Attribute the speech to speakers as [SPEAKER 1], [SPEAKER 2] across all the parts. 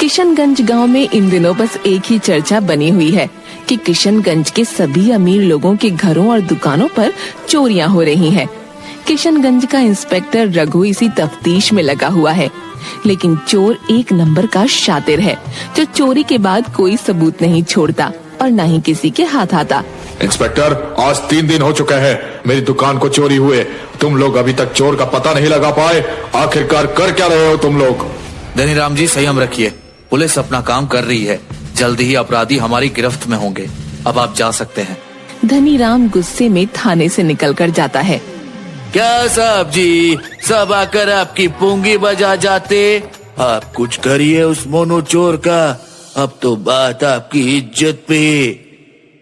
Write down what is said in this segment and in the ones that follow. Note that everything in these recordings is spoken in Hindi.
[SPEAKER 1] किशनगंज गांव में इन दिनों बस एक ही चर्चा बनी हुई है कि किशनगंज के सभी अमीर लोगों के घरों और दुकानों पर चोरियां हो रही हैं। किशनगंज का इंस्पेक्टर रघु इसी तफ्तीश में लगा हुआ है, लेकिन चोर एक नंबर का शातिर है जो चोरी के बाद कोई सबूत नहीं छोड़ता और न ही किसी के हाथ आता।
[SPEAKER 2] इंस्पेक्टर, आज 3 दिन हो चुके हैं मेरी दुकान को चोरी हुए। तुम लोग अभी तक चोर का पता नहीं लगा पाए। आखिरकार कर क्या रहे हो तुम लोग?
[SPEAKER 3] धनीराम जी, संयम रखिए। पुलिस अपना काम कर रही है। जल्दी ही अपराधी हमारी गिरफ्त में होंगे। अब आप जा सकते हैं।
[SPEAKER 1] धनीराम गुस्से में थाने से निकल कर जाता है।
[SPEAKER 3] क्या साहब जी, सब आकर आपकी पूंगी बजा जाते। आप कुछ करिए उस मोनू चोर का। अब तो बात आपकी इज्जत पे।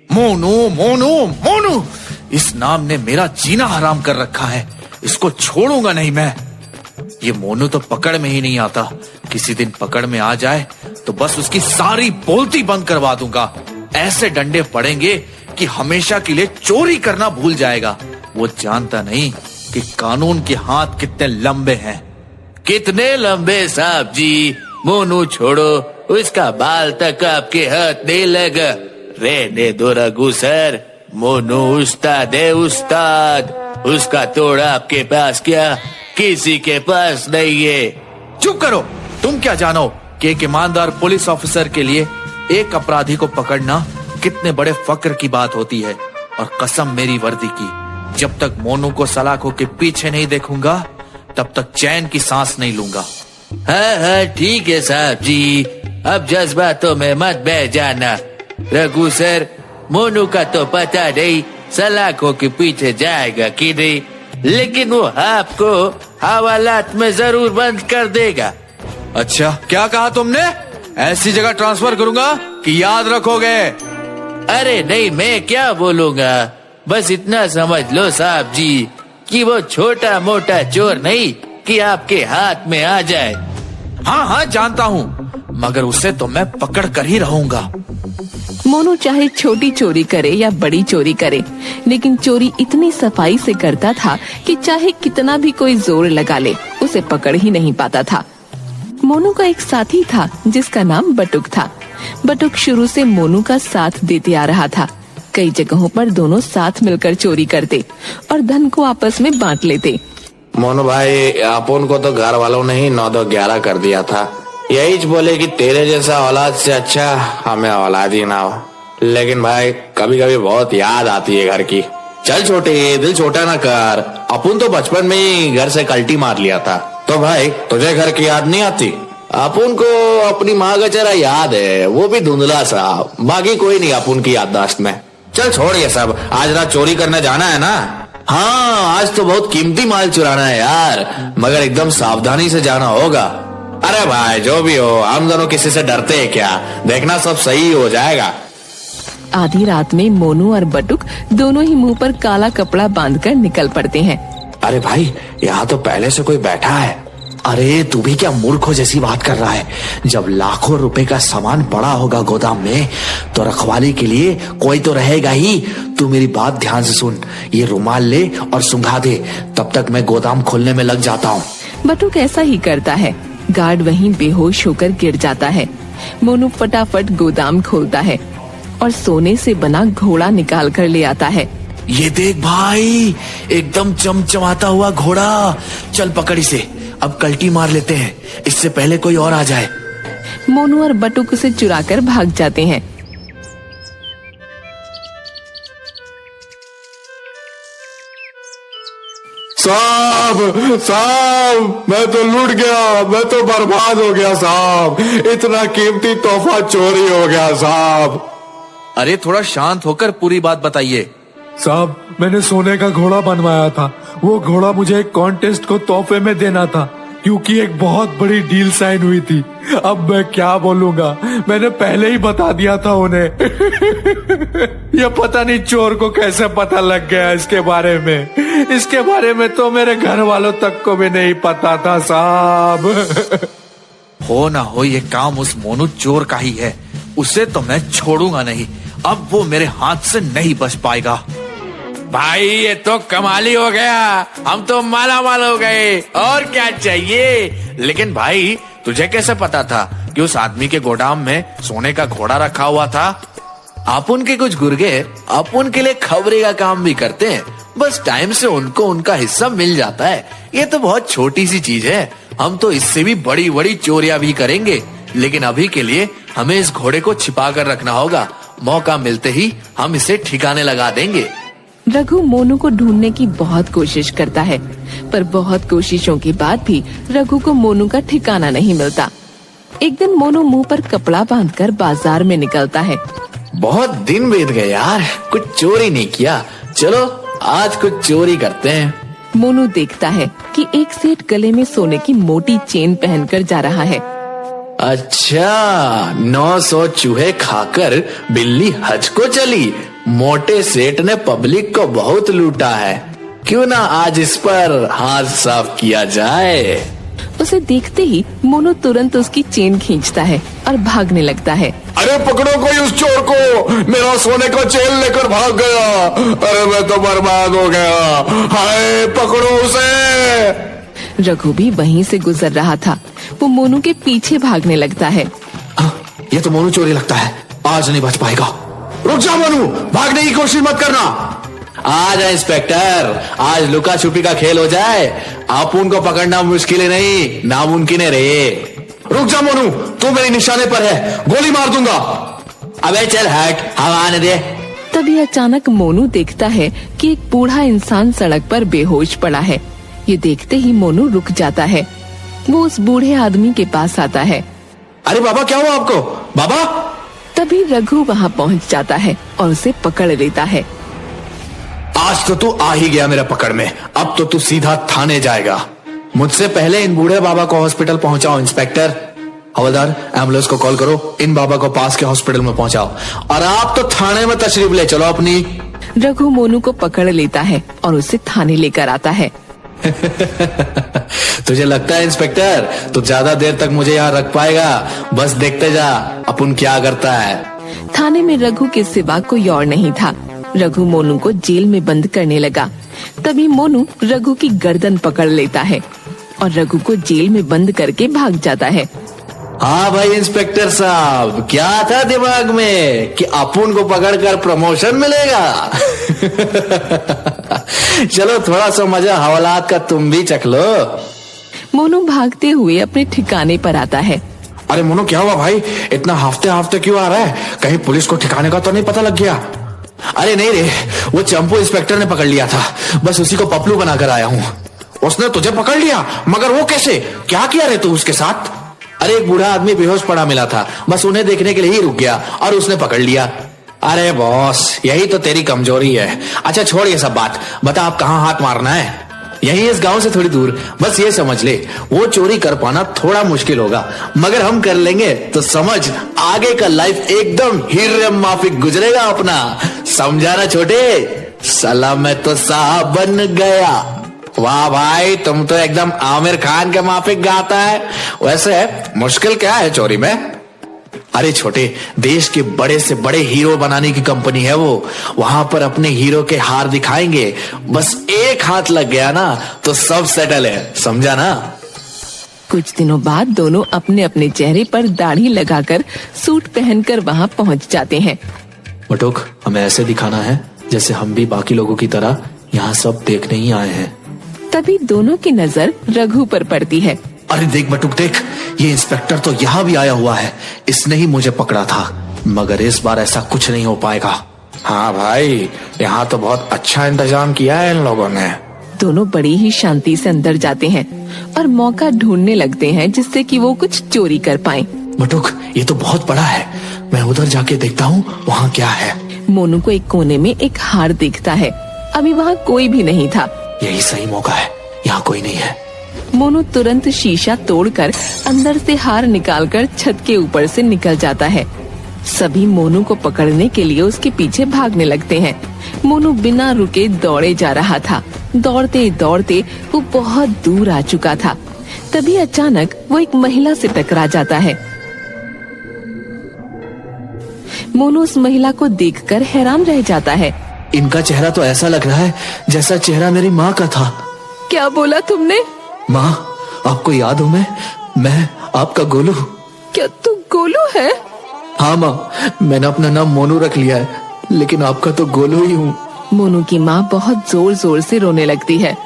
[SPEAKER 3] मोनू मोनू मोनू, इस नाम ने मेरा जीना हराम कर रखा है। इसको छोड़ूंगा नहीं मैं। ये मोनू तो पकड़ में ही नहीं आता। किसी दिन पकड़ में आ जाए तो बस उसकी सारी बोलती बंद करवा दूंगा। ऐसे डंडे पड़ेंगे कि हमेशा के लिए चोरी करना भूल जाएगा। वो जानता नहीं कि कानून के हाथ कितने लंबे हैं। कितने लंबे साहब जी? मोनू छोड़ो, उसका बाल तक आपके हाथ नहीं लगा। रहने दो रघु सर। मोनू उस्ताद है, उस्ताद। उसका तोड़ आपके पास क्या किसी के पास नहीं है। चुप करो। तुम क्या जानो कि एक ईमानदार पुलिस ऑफिसर के लिए एक अपराधी को पकड़ना कितने बड़े फक्र की बात होती है। और कसम मेरी वर्दी की, जब तक मोनू को सलाखों के पीछे नहीं देखूंगा तब तक चैन की सांस नहीं लूंगा। हाँ, ठीक है साहब जी। अब जज्बातों में मत बह जाना। रघु सर, मोनू का तो पता नहीं सलाखों के पीछे जाएगा कि नहीं, लेकिन वो आपको हवालात में जरूर बंद कर देगा। अच्छा, क्या कहा तुमने? ऐसी जगह ट्रांसफर करूंगा कि याद रखोगे? अरे नहीं, मैं क्या बोलूंगा। बस इतना समझ लो साहब जी कि वो छोटा मोटा चोर नहीं कि आपके हाथ में आ जाए। हाँ, जानता हूँ, मगर उसे तो मैं पकड़ कर ही रहूंगा।
[SPEAKER 1] मोनू चाहे छोटी चोरी करे या बड़ी चोरी करे, लेकिन चोरी इतनी सफाई से करता था कि चाहे कितना भी कोई जोर लगा ले, उसे पकड़ ही नहीं पाता था। मोनू का एक साथी था जिसका नाम बटुक था। बटुक शुरू से मोनू का साथ देते आ रहा था। कई जगहों पर दोनों साथ मिलकर चोरी करते और धन को आपस में बांट लेते।
[SPEAKER 4] मोनू भाई, अपन को तो घर वालों ने ही 9-2-11 कर दिया था। यही बोले कि तेरे जैसा औलाद से अच्छा हमें औलाद ही ना हो। लेकिन भाई, कभी कभी बहुत याद आती है घर की। चल छोटे, दिल छोटा ना कर। अपन तो बचपन में ही घर से कल्टी मार लिया था। तो भाई, तुझे घर की याद नहीं आती? अपन को अपनी माँ का चेहरा याद है, वो भी धुंधला सा। बाकी कोई नहीं अपन की याददाश्त में। चल छोड़ ये सब। आज रात चोरी करने जाना है ना? हाँ, आज तो बहुत कीमती माल चुराना है यार, मगर एकदम सावधानी से जाना होगा। अरे भाई, जो भी हो, हम दोनों किसी से डरते हैं क्या? देखना सब सही हो जाएगा।
[SPEAKER 1] आधी रात में मोनू और बटुक दोनों ही मुंह पर काला कपड़ा बांधकर निकल पड़ते हैं।
[SPEAKER 4] अरे भाई, यहाँ तो पहले से कोई बैठा है। अरे तू भी क्या मूर्खों जैसी बात कर रहा है? जब लाखों रुपए का सामान पड़ा होगा गोदाम में तो रखवाली के लिए कोई तो रहेगा ही। तू मेरी बात ध्यान से सुन। ये रुमाल ले और सुंघा दे, तब तक मैं गोदाम खोलने में लग जाता हूँ।
[SPEAKER 1] बटुक ऐसा ही करता है। गार्ड वहीं बेहोश होकर गिर जाता है। मोनू फटाफट गोदाम खोलता है और सोने से बना घोड़ा निकाल कर ले आता है।
[SPEAKER 3] ये देख भाई, एकदम चमचमाता हुआ घोड़ा। चल पकड़ इसे, अब कल्टी मार लेते हैं, इससे पहले कोई और आ जाए।
[SPEAKER 1] मोनू और बटुक उसे चुराकर भाग जाते हैं।
[SPEAKER 2] साहब, मैं तो लूट गया, मैं तो बर्बाद हो गया साहब। इतना कीमती तोहफा चोरी हो गया साहब।
[SPEAKER 3] अरे थोड़ा शांत होकर पूरी बात बताइए।
[SPEAKER 5] साहब, मैंने सोने का घोड़ा बनवाया था। वो घोड़ा मुझे एक कॉन्टेस्ट को तोहफे में देना था, क्योंकि एक बहुत बड़ी डील साइन हुई थी। अब मैं क्या बोलूंगा, मैंने पहले ही बता दिया था उन्हें। ये पता नहीं चोर को कैसे पता लग गया इसके बारे में। इसके बारे में तो मेरे घर वालों तक को भी नहीं पता था साहब।
[SPEAKER 3] हो ना हो, ये काम उस मोनू चोर का ही है। उसे तो मैं छोड़ूंगा नहीं। अब वो मेरे हाथ से नहीं बच पाएगा। भाई, ये तो कमाली हो गया। हम तो माला माल हो गए। और क्या चाहिए? लेकिन भाई, तुझे कैसे पता था कि उस आदमी के गोदाम में सोने का घोड़ा रखा हुआ था। अपुन के कुछ गुर्गे अपुन के लिए खबरे का काम भी करते हैं, बस टाइम से उनको उनका हिस्सा मिल जाता है। ये तो बहुत छोटी सी चीज है, हम तो इससे भी बड़ी बड़ी चोरियां भी करेंगे, लेकिन अभी के लिए हमें इस घोड़े को छिपा कर रखना होगा। मौका मिलते ही हम इसे ठिकाने लगा देंगे।
[SPEAKER 1] रघु मोनू को ढूंढने की बहुत कोशिश करता है, पर बहुत कोशिशों के बाद भी रघु को मोनू का ठिकाना नहीं मिलता। एक दिन मोनू मुंह पर कपड़ा बांधकर बाजार में निकलता है।
[SPEAKER 4] बहुत दिन बीत गए यार, कुछ चोरी नहीं किया। चलो आज कुछ चोरी करते हैं।
[SPEAKER 1] मोनू देखता है कि एक सेठ गले में सोने की मोटी चेन पहनकर जा रहा है।
[SPEAKER 4] अच्छा, 900 चूहे खाकर बिल्ली हज को चली। मोटे सेठ ने पब्लिक को बहुत लूटा है, क्यों ना आज इस पर हाथ साफ किया जाए।
[SPEAKER 1] उसे देखते ही मोनू तुरंत उसकी चेन खींचता है और भागने लगता है।
[SPEAKER 2] अरे पकड़ो कोई उस चोर को, मेरा सोने का चेन लेकर भाग गया। अरे मैं तो बर्बाद हो गया, हाय पकड़ो उसे।
[SPEAKER 1] रघु भी वहीं से गुजर रहा था, वो मोनू के पीछे भागने लगता है।
[SPEAKER 4] ये तो मोनू चोरी लगता है, आज नहीं बच पाएगा। रुक जा मोनू, भागने की कोशिश मत करना। आ जा इंस्पेक्टर, आज लुका छुपी का खेल हो जाए। अपुन को पकड़ना मुश्किल नहीं, नामुमकिन है रे। रुक जा मोनू, तू मेरे निशाने पर है, गोली मार दूंगा। अबे चल हट, हवा आने दे।
[SPEAKER 1] तभी अचानक मोनू देखता है कि एक बूढ़ा इंसान सड़क पर बेहोश पड़ा है। ये देखते ही मोनू रुक जाता है। वो उस बूढ़े आदमी के पास आता है।
[SPEAKER 4] अरे बाबा, क्या हुआ आपको? बाबा।
[SPEAKER 1] तभी रघु वहाँ पहुँच जाता है और उसे पकड़ लेता है।
[SPEAKER 4] आज तो तू आ ही गया मेरा पकड़ में, अब तो तू सीधा थाने जाएगा। मुझसे पहले इन बूढ़े बाबा को हॉस्पिटल पहुंचाओ। इंस्पेक्टर, हवलदार, एम्बुलेंस को कॉल करो, इन बाबा को पास के हॉस्पिटल में पहुंचाओ और आप तो थाने में तशरीफ ले चलो अपनी।
[SPEAKER 1] रघु मोनू को पकड़ लेता है और उसे थाने लेकर आता है।
[SPEAKER 4] तुझे लगता है इंस्पेक्टर तू ज्यादा देर तक मुझे यहाँ रख पाएगा? बस देखते जा अपुन क्या करता है।
[SPEAKER 1] थाने में रघु के सिवा कोई और नहीं था। रघु मोनू को जेल में बंद करने लगा। तभी मोनू रघु की गर्दन पकड़ लेता है और रघु को जेल में बंद करके भाग जाता है।
[SPEAKER 4] हाँ भाई इंस्पेक्टर साहब, क्या था दिमाग में कि अपुन को पकड़कर प्रमोशन मिलेगा? चलो थोड़ा सा मजा हवालात का तुम भी चख लो।
[SPEAKER 1] मोनू भागते हुए अपने ठिकाने पर आता है।
[SPEAKER 4] अरे मोनू, क्या हुआ भाई? इतना हाफते हाफते क्यों आ रहा है? कहीं पुलिस को ठिकाने का तो नहीं पता लग गया? अरे नहीं रे, वो चंपू इंस्पेक्टर ने पकड़ लिया था, बस उसी को पपलू बनाकर आया हूँ। उसने तुझे पकड़ लिया? मगर वो कैसे? क्या किया रे तू उसके साथ? अरे एक बूढ़ा आदमी बेहोश पड़ा मिला था, बस उन्हें देखने के लिए ही रुक गया और उसने पकड़ लिया। अरे बॉस, यही तो तेरी कमजोरी है। अच्छा छोड़ ये सब बात, बता आप कहाँ हाथ मारना है? यही इस गांव से थोड़ी दूर। बस ये समझ ले, वो चोरी कर पाना थोड़ा मुश्किल होगा, मगर हम कर लेंगे तो समझ आगे का लाइफ एकदम हीरे माफिक गुजरेगा अपना। समझा ना छोटे? साला मैं तो साहब बन गया। वाह भाई, तुम तो एकदम आमिर खान के माफिक गाता है। वैसे मुश्किल क्या है चोरी में? अरे छोटे, देश के बड़े से बड़े हीरो बनाने की कंपनी है वो। वहां पर अपने हीरो के हार दिखाएंगे, बस एक हाथ लग गया ना तो सब सेटल है। समझा ना?
[SPEAKER 1] कुछ दिनों बाद दोनों अपने अपने चेहरे पर दाढ़ी लगाकर सूट पहनकर वहाँ पहुँच जाते हैं।
[SPEAKER 4] बटुक, हमें ऐसे दिखाना है जैसे हम भी बाकी लोगों की तरह यहाँ सब देखने ही आए हैं।
[SPEAKER 1] तभी दोनों की नजर रघु पर पड़ती है।
[SPEAKER 4] अरे देख बटुक देख, ये इंस्पेक्टर तो यहाँ भी आया हुआ है। इसने ही मुझे पकड़ा था, मगर इस बार ऐसा कुछ नहीं हो पाएगा। हाँ भाई, यहाँ तो बहुत अच्छा इंतजाम किया है इन लोगों ने।
[SPEAKER 1] दोनों बड़ी ही शांति से अंदर जाते हैं और मौका ढूंढने लगते हैं जिससे कि वो कुछ चोरी कर पाएं।
[SPEAKER 4] बटुक, ये तो बहुत बड़ा है, मैं उधर जाके देखता हूँ वहाँ क्या है।
[SPEAKER 1] मोनू को एक कोने में एक हार दिखता है। अभी वहाँ कोई भी नहीं था।
[SPEAKER 4] यही सही मौका है, यहाँ कोई नहीं है।
[SPEAKER 1] मोनू तुरंत शीशा तोड़कर अंदर से हार निकालकर छत के ऊपर से निकल जाता है। सभी मोनू को पकड़ने के लिए उसके पीछे भागने लगते हैं। मोनू बिना रुके दौड़े जा रहा था। दौड़ते दौड़ते वो बहुत दूर आ चुका था। तभी अचानक वो एक महिला से टकरा जाता है। मोनू उस महिला को देखकर हैरान रह जाता है।
[SPEAKER 4] इनका चेहरा तो ऐसा लग रहा है जैसा चेहरा मेरी माँ का था।
[SPEAKER 1] क्या बोला तुमने?
[SPEAKER 4] माँ, आपको याद हूँ मैं आपका गोलू।
[SPEAKER 1] क्या तू गोलू है?
[SPEAKER 3] हाँ माँ, मैंने अपना नाम मोनू रख लिया है, लेकिन आपका तो गोलू ही हूँ।
[SPEAKER 1] मोनू की माँ बहुत जोर जोर से रोने लगती है।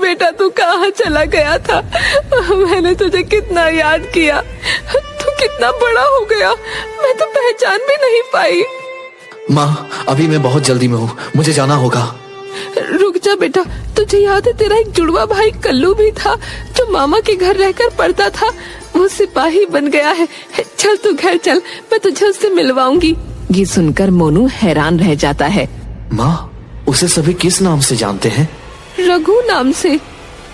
[SPEAKER 1] बेटा तू कहाँ चला गया था? मैंने तुझे कितना याद किया, तू कितना बड़ा हो गया, मैं तो पहचान भी नहीं पाई।
[SPEAKER 3] माँ, अभी मैं बहुत जल्दी में हूँ, मुझे जाना होगा।
[SPEAKER 1] रुक जा बेटा, तुझे याद है तेरा एक जुड़वा भाई कल्लू भी था जो मामा के घर रहकर पढ़ता था, वो सिपाही बन गया है। चल तू घर चल, मैं तुझे उससे मिलवाऊंगी। ये सुनकर मोनू हैरान रह जाता है।
[SPEAKER 3] माँ, उसे सभी किस नाम से जानते हैं?
[SPEAKER 1] रघु नाम से।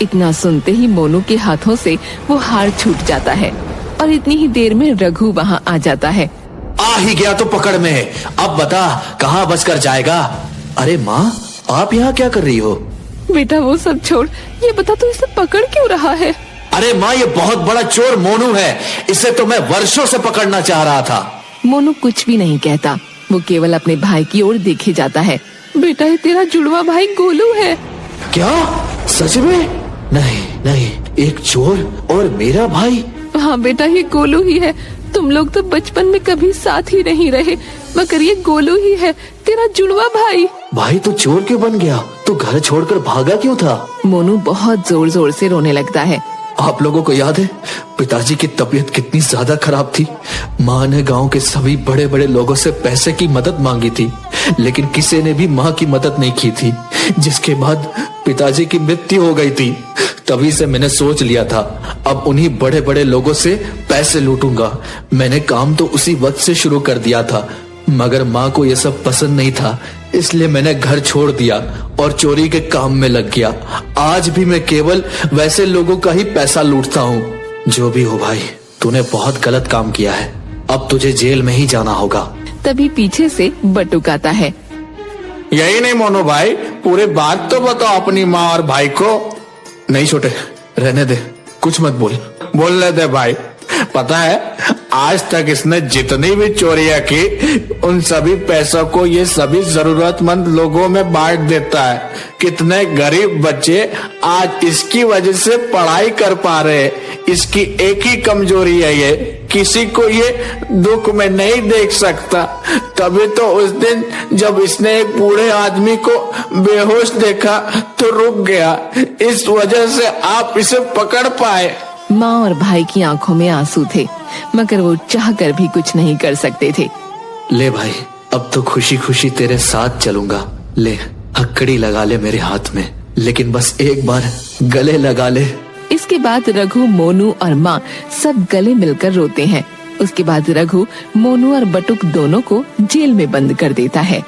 [SPEAKER 1] इतना सुनते ही मोनू के हाथों से वो हार छूट जाता है और इतनी ही देर में रघु वहाँ आ जाता है।
[SPEAKER 3] आ ही गया तो पकड़ में, अब बता कहाँ बचकर जाएगा? अरे माँ, आप यहाँ क्या कर रही हो?
[SPEAKER 1] बेटा वो सब छोड़, ये बता तू इसे पकड़ क्यों रहा है?
[SPEAKER 3] अरे माँ, ये बहुत बड़ा चोर मोनू है, इसे तो मैं वर्षों से पकड़ना चाह रहा था।
[SPEAKER 1] मोनू कुछ भी नहीं कहता, वो केवल अपने भाई की ओर देखे जाता है। बेटा ये तेरा जुड़वा भाई गोलू है।
[SPEAKER 3] क्या? सच में? नहीं नहीं, एक चोर और मेरा भाई?
[SPEAKER 1] हाँ बेटा, ये गोलू ही है। तुम लोग तो बचपन में कभी साथ ही नहीं रहे, मगर ये गोलू ही है, तेरा जुड़वा भाई।
[SPEAKER 3] भाई तो चोर क्यों बन गया? तो घर छोड़कर भागा क्यों था?
[SPEAKER 1] मोनू बहुत जोर जोर से रोने लगता है।
[SPEAKER 3] आप लोगों को याद है पिताजी की तबीयत कितनी ज्यादा खराब थी? माँ ने गांव के सभी बड़े बड़े लोगों से पैसे की मदद मांगी थी, लेकिन किसी ने भी माँ की मदद नहीं की थी, जिसके बाद पिताजी की मृत्यु हो गई थी। तभी से मैंने सोच लिया था अब उन्हीं बड़े बड़े लोगों से पैसे लूटूंगा। मैंने काम तो उसी वक्त से शुरू कर दिया था, मगर माँ को ये सब पसंद नहीं था, इसलिए मैंने घर छोड़ दिया और चोरी के काम में लग गया। आज भी मैं केवल वैसे लोगों का ही पैसा लूटता हूँ। जो भी हो भाई, तूने बहुत गलत काम किया है, अब तुझे जेल में ही जाना होगा।
[SPEAKER 1] तभी पीछे से बटुक आता है।
[SPEAKER 2] यही नहीं मोनू भाई, पूरी बात तो बताओ अपनी माँ और भाई को।
[SPEAKER 3] नहीं छोटे, रहने दे, कुछ मत बोल।
[SPEAKER 2] बोलने दे भाई। पता है आज तक इसने जितनी भी चोरियां की उन सभी पैसों को ये सभी जरूरतमंद लोगों में बांट देता है। कितने गरीब बच्चे आज इसकी वजह से पढ़ाई कर पा रहे हैं। इसकी एक ही कमजोरी है, ये किसी को ये दुख में नहीं देख सकता। तभी तो उस दिन जब इसने एक बूढ़े आदमी को बेहोश देखा तो रुक गया। इस वजह से आप इसे पकड़ पाए।
[SPEAKER 1] माँ और भाई की आंखों में आंसू थे, मगर वो चाहकर भी कुछ नहीं कर सकते थे।
[SPEAKER 3] ले भाई, अब तो खुशी खुशी तेरे साथ चलूंगा। ले, हथकड़ी लगा ले मेरे हाथ में, लेकिन बस एक बार गले लगा ले।
[SPEAKER 1] इसके बाद रघु, मोनू और माँ सब गले मिलकर रोते हैं। उसके बाद रघु मोनू और बटुक दोनों को जेल में बंद कर देता है।